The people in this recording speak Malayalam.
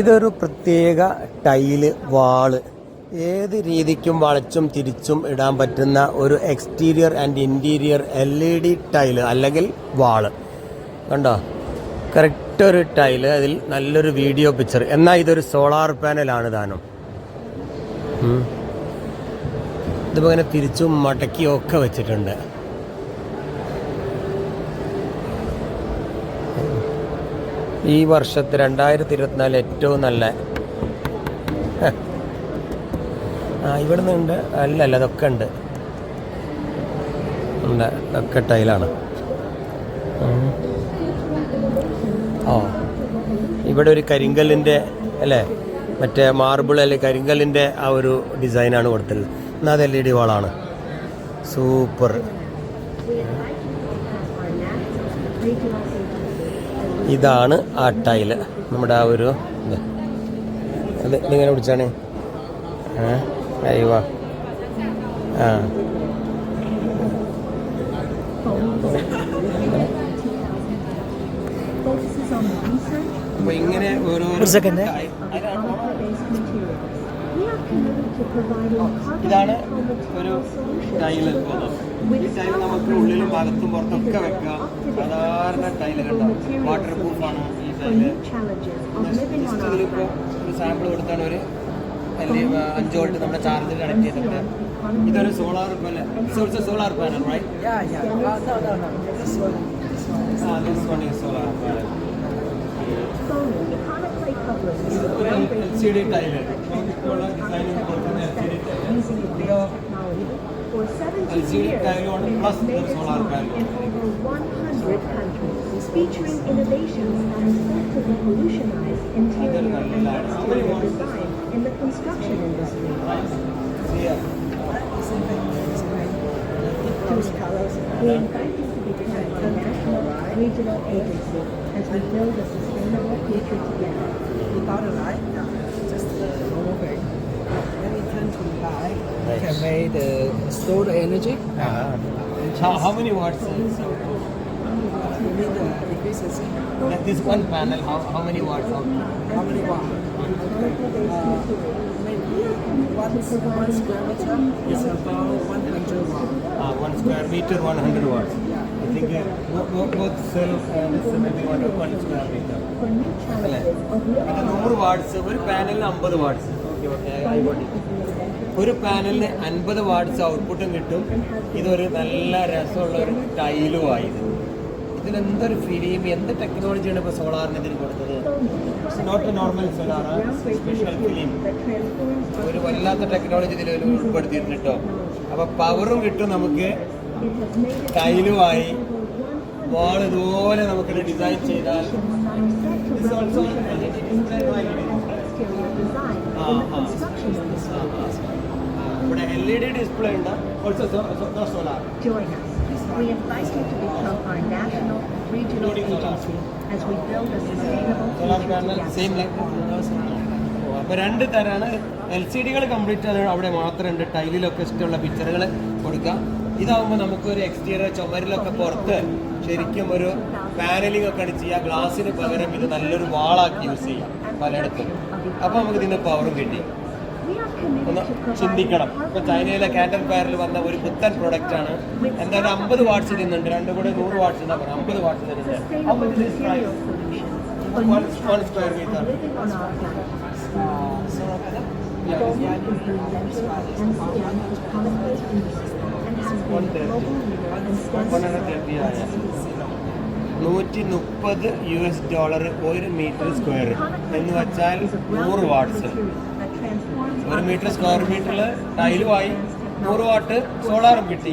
ഇതൊരു പ്രത്യേക ടൈല് വാള്, ഏത് രീതിക്കും വളച്ചും തിരിച്ചും ഇടാൻ പറ്റുന്ന ഒരു exterior and interior LED tile അല്ലെങ്കിൽ വാള് കണ്ടോ. കറക്റ്റ് ഒരു ടൈല്, അതിൽ നല്ലൊരു വീഡിയോ പിക്ചർ. എന്നാൽ ഇതൊരു സോളാർ പാനലാണ് താനും. ഇതിപ്പോൾ ഇങ്ങനെ തിരിച്ചും മടക്കിയും ഒക്കെ വെച്ചിട്ടുണ്ട്. ഈ വർഷത്തെ 2024 ഏറ്റവും നല്ല ഇവിടുന്ന് ഉണ്ട്. അല്ലല്ല, അതൊക്കെ ഉണ്ട്, ഒക്കെ ടൈലാണ്. ഇവിടെ ഒരു കരിങ്കല്ലിൻ്റെ അല്ലേ, മറ്റേ മാർബിൾ അല്ലെങ്കിൽ കരിങ്കല്ലിൻ്റെ ആ ഒരു ഡിസൈനാണ് കൊടുത്തത്. എന്നാൽ അത് LED വാളാണ്. സൂപ്പർ. ഇതാണ് ആ ടൈല്, നമ്മുടെ ആ ഒരു ഇത്. ഇതിങ്ങനെ പിടിച്ചാണ് അയ്യോ. അപ്പൊ ഇങ്ങനെ ഒരു സെക്കൻഡ്. ഇതാണ് ഒരു ടൈല്. ഈ ടൈല് നമുക്ക് ഉള്ളിലും ഭാഗത്തും പുറത്തൊക്കെ വെക്കാം. സാധാരണ ടൈല് കണ്ടോ, വാട്ടർ പ്രൂഫാണ് ഈ ടൈല്. ഇതിലിപ്പോൾ ഒരു സാമ്പിൾ കൊടുത്താണ് ഒരു 5 വോൾട്ട് നമ്മുടെ ചാർജർ കണക്ട് ചെയ്തിട്ട്. ഇതൊരു solar panel. Solar panel, right? This one is solar panel. LCD tile. LCD ടൈലാണ് plus solar panel. Featuring innovations that are set to revolutionize interior and exterior design in the construction industry. We invite you to be part of a national, regional agency as we build a sustainable future together. You got it right? Just moving. When we turn to the light, you can make the store the energy. How many watts? You need the efficiency. This one panel, how many watts? How many watts? Maybe one square meter is about 100 watts. 1 square meter, 100 watts. I think both cell and this maybe 1 square meter. അല്ലേ? ഇത് 100 വാട്ട്സ്. ഒരു പാനലിന് 50 വാട്ട്സ്. ഒരു പാനലിന് 50 വാട്ട്സ് ഔട്ട്പുട്ടും കിട്ടും. ഇതൊരു നല്ല രസമുള്ള ഒരു ടൈലുമായത്. ഇതിലെന്തൊരു ഫിലിം, എന്ത് ടെക്നോളജിയാണ് ഇപ്പോൾ സോളാറിന് ഇതിന് കൊടുത്തത്. Not normal solar, special film. ഒരു വല്ലാത്ത ടെക്നോളജി ഇതിൽ ഉൾപ്പെടുത്തിയിട്ടുണ്ട് കേട്ടോ. അപ്പോൾ പവറും കിട്ടും നമുക്ക്, ടൈലുമായി. വാൾ ഇതുപോലെ നമുക്കിത് ഡിസൈൻ ചെയ്താൽ ഇവിടെ LED ഡിസ്പ്ലേ ഉണ്ട്. Also solar. We invite you to become our national, regional agency as we build a sustainable future together. അപ്പോൾ 2 തരാണ്. LCD-കൾ കംപ്ലീറ്റ് അവിടെ മാത്രമുണ്ട്. ടൈലിലൊക്കെ ഇഷ്ടമുള്ള പിക്ചറുകൾ കൊടുക്കാം. ഇതാവുമ്പോൾ നമുക്കൊരു എക്സ്റ്റീരിയർ ചുമരിലൊക്കെ പുറത്ത് ശരിക്കും ഒരു പാനലിംഗ് ഒക്കെ ചെയ്യാം. ഗ്ലാസിന് പകരം ഇത് നല്ലൊരു വാളാക്കി യൂസ് ചെയ്യാം പലയിടത്തും. അപ്പോൾ നമുക്ക് ഇതിൻ്റെ പവറും കിട്ടി. ഒന്ന് ചിന്തിക്കണം. ഇപ്പോൾ ചൈനയിലെ കാറ്റർ ഫയറിൽ വന്ന ഒരു പുത്തൻ പ്രൊഡക്റ്റാണ്. എന്തായാലും 50 വാട്ട്സ് ഇതിന്നുണ്ട്. 2 കൂടെ 100 വാട്ട്സ് എന്നാ പറയുക. 50 വാട്ട്സ് ഇതിനുണ്ട്. 1 സ്ക്വയർ മീറ്റർ. $130 1 മീറ്റർ സ്ക്വയർ എന്ന് വെച്ചാൽ 100 വാട്ട്സ്. 1 മീറ്റർ സ്ക്വയർ മീറ്ററിൽ ടൈലുമായി 100 വാട്ട് സോളാറും കിട്ടി.